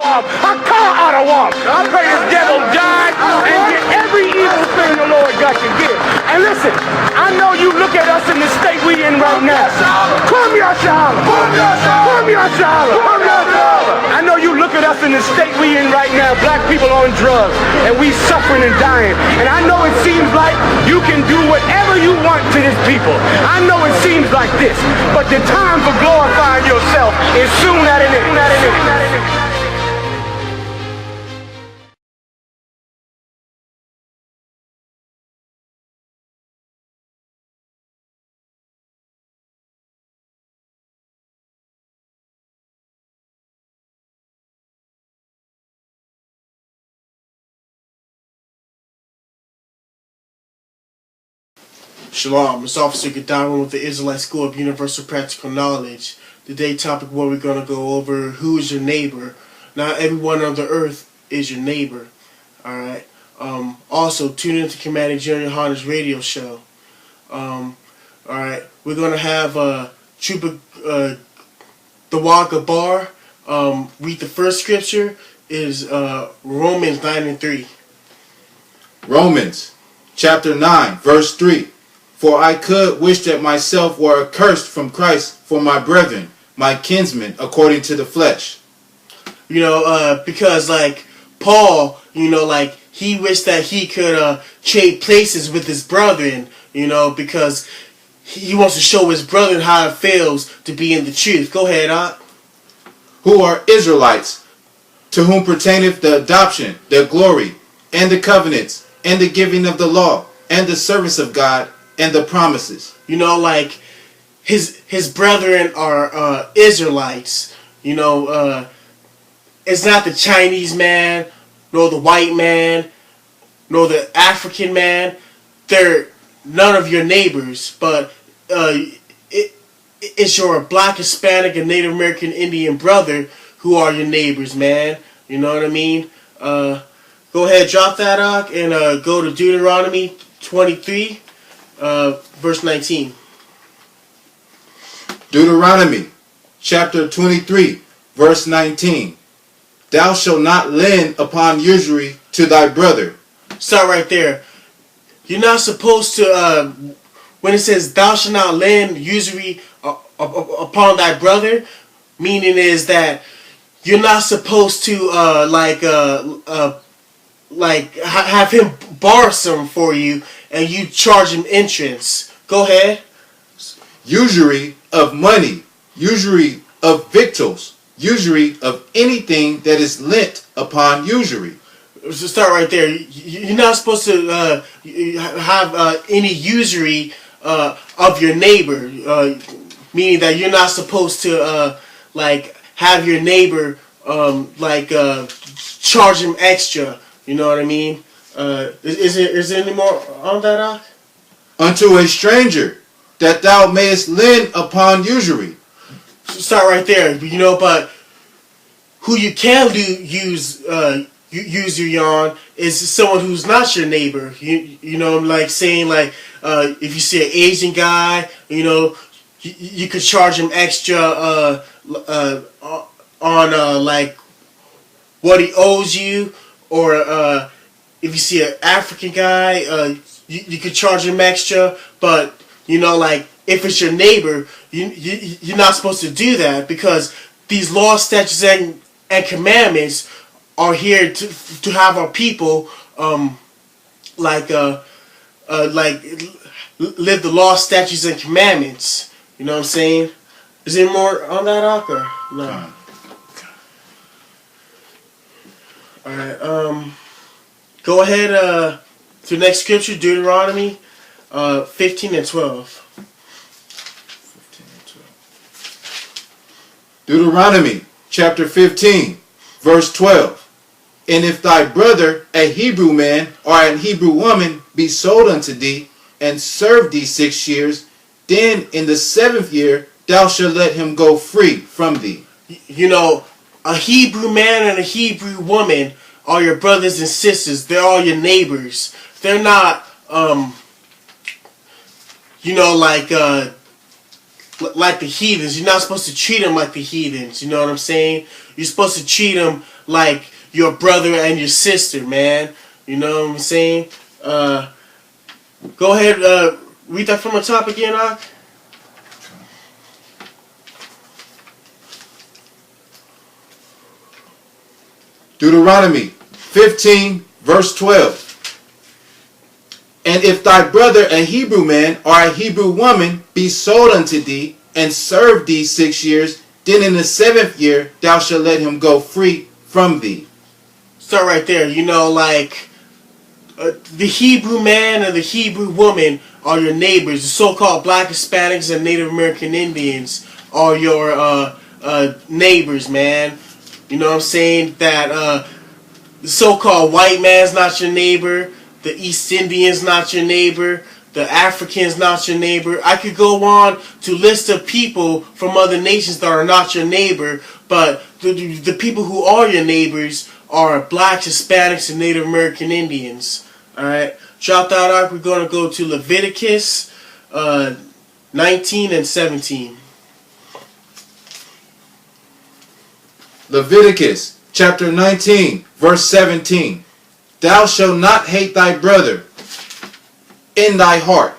A car ought to walk. I pray this devil die and get every evil thing the Lord got to give. And listen, I know you look at us in the state we in right now. Come here, SHALAM. Come here, SHALAM. I know you look at us in the state we in right now. Black people on drugs, and we suffering and dying. And I know it seems like you can do whatever you want to this people. I know it seems like this, but the time for glorifying yourself is soon at an end. Shalom, it's Officer Godwin with the Israelite School of Universal Practical Knowledge. Today's topic where we're going to go over who is your neighbor. Not everyone on the earth is your neighbor. Alright. Also, tune in to Commander General YAHANNA's radio show. Alright. We're going to have Trooper Dawag Bar read the first scripture is Romans 9:3. Romans chapter 9 verse 3. For I could wish that myself were accursed from Christ for my brethren, my kinsmen, according to the flesh. You know, because like Paul, you know, like he wished that he could trade places with his brethren, you know, because he wants to show his brethren how it feels to be in the truth. Go ahead, Who are Israelites, to whom pertaineth the adoption, the glory, and the covenants, and the giving of the law, and the service of God, and the promises. You know, like his brethren are Israelites. You know, it's not the Chinese man, nor the white man, nor the African man. They're none of your neighbors, but it's your black, Hispanic, and Native American Indian brother who are your neighbors, man. You know what I mean? Go ahead, drop that, and go to Deuteronomy 23. Verse 19. Deuteronomy chapter 23 verse 19. Thou shalt not lend upon usury to thy brother. Start right there. You're not supposed to, when it says thou shalt not lend usury upon thy brother, meaning is that you're not supposed to have him borrow some for you and you charge him interest. Go ahead. Usury of money, usury of victuals, usury of anything that is lent upon usury. So start right there. You're not supposed to have any usury of your neighbor, meaning that you're not supposed to have your neighbor charge him extra. You know what I mean? Is there any more on that? Unto a stranger, that thou mayest lend upon usury. Start right there. You know, but who you can use your yarn is someone who's not your neighbor. You know, like saying if you see an Asian guy, you know, you could charge him extra on what he owes you, or if you see an African guy, you could charge him extra. But you know, like if it's your neighbor, you're not supposed to do that, because these laws, statutes, and commandments are here to have our people live the law, statutes, and commandments. You know what I'm saying? Is there more on that, Akka? No. Alright, go ahead to the next scripture, Deuteronomy 15 and 12. Deuteronomy chapter 15 verse 12. And if thy brother, a Hebrew man or an Hebrew woman, be sold unto thee, and serve thee 6 years, then in the 7th year thou shalt let him go free from thee. You know, a Hebrew man and a Hebrew woman are your brothers and sisters. They're all your neighbors. They're not, you know, like the heathens. You're not supposed to treat them like the heathens. You know what I'm saying? You're supposed to treat them like your brother and your sister, man. You know what I'm saying? Go ahead, read that from the top again, Ak. Deuteronomy 15, verse 12. And if thy brother a Hebrew man or a Hebrew woman be sold unto thee, and serve thee 6 years, then in the 7th year thou shalt let him go free from thee. Start right there. You know, like, the Hebrew man and the Hebrew woman are your neighbors. The so-called Black Hispanics and Native American Indians are your neighbors, man. You know what I'm saying? That the so-called white man's not your neighbor. The East Indians not your neighbor. The Africans not your neighbor. I could go on to list of people from other nations that are not your neighbor, but the people who are your neighbors are Blacks, Hispanics, and Native American Indians. Alright? Drop that out. We're going to go to Leviticus 19 and 17. Leviticus chapter 19, verse 17. Thou shalt not hate thy brother in thy heart.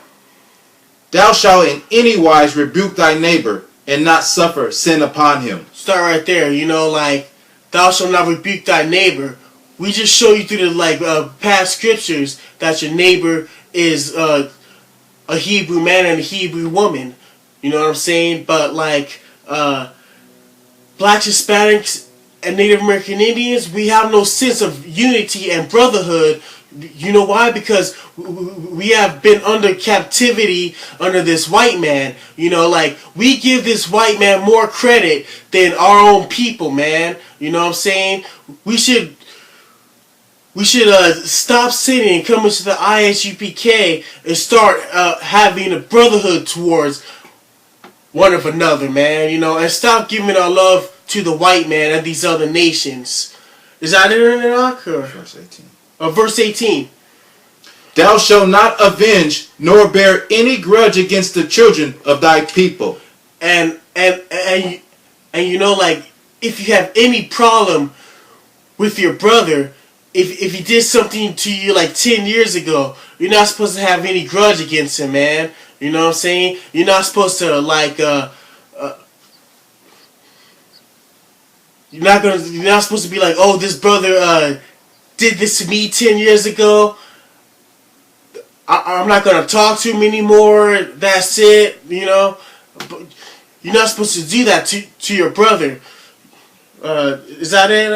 Thou shalt in any wise rebuke thy neighbor, and not suffer sin upon him. Start right there. You know, like, thou shalt not rebuke thy neighbor. We just show you through the past scriptures that your neighbor is a Hebrew man and a Hebrew woman. You know what I'm saying? But like Blacks, Hispanics, and Native American Indians, we have no sense of unity and brotherhood. You know why? Because we have been under captivity under this white man. You know, like, we give this white man more credit than our own people, man. You know what I'm saying? We should stop sinning and come into the I.S.U.P.K and start having a brotherhood towards one of another, man. You know, and stop giving our love to the white man and these other nations. Is that it in it, Verse 18. Verse 18. Thou shalt not avenge nor bear any grudge against the children of thy people. And you know, like, if you have any problem with your brother, if he did something to you like 10 years ago, you're not supposed to have any grudge against him, man. You know what I'm saying? You're not supposed to like you're not supposed to be like, oh, this brother did this to me 10 years ago. I'm not gonna talk to him anymore. That's it. You know, but you're not supposed to do that to your brother. Is that it?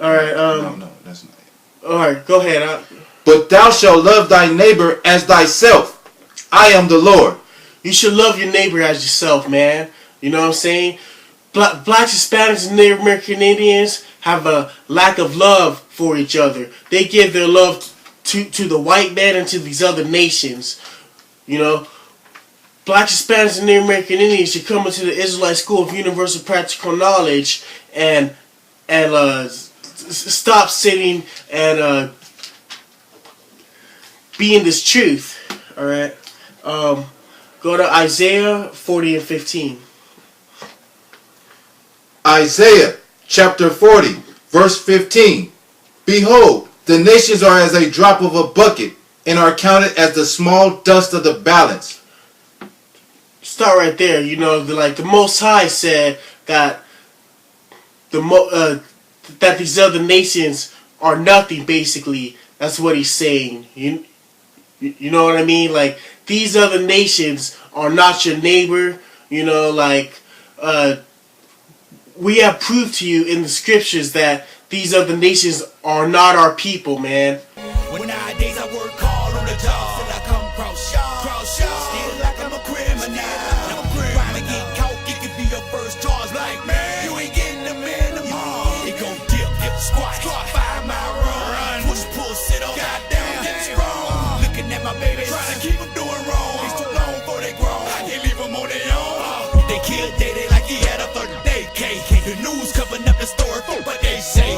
All right. No, that's not it. All right, go ahead. But thou shalt love thy neighbor as thyself. I am the Lord. You should love your neighbor as yourself, man. You know what I'm saying? Blacks, Hispanics, and Native American Indians have a lack of love for each other. They give their love to the white man and to these other nations. You know, Blacks, Hispanics, and Native American Indians should come into the Israelite School of Universal Practical Knowledge and stop sitting and be in this truth. All right. Go to Isaiah 40 and 15. Isaiah chapter 40, verse 15. Behold, the nations are as a drop of a bucket, and are counted as the small dust of the balance. Start right there. You know, the Most High said that that these other nations are nothing. Basically, that's what he's saying. You know what I mean? Like, these other nations are not your neighbor. You know, like, we have proved to you in the scriptures that these other nations are not our people, man. When nowadays I work hard on the job, till I come cross still like I'm a criminal. Crime and get caught, it could be your first charge. Like, man, you ain't getting the minimum. It gon' dip, squat, 5 mile run, push, pull, sit on, goddamn, get strong. Looking at my baby, trying to keep them doing wrong. It's too long for they grown, I can't leave them on their own. They killed Daddy like he had a 30-day cake. The news covering up the story, but they say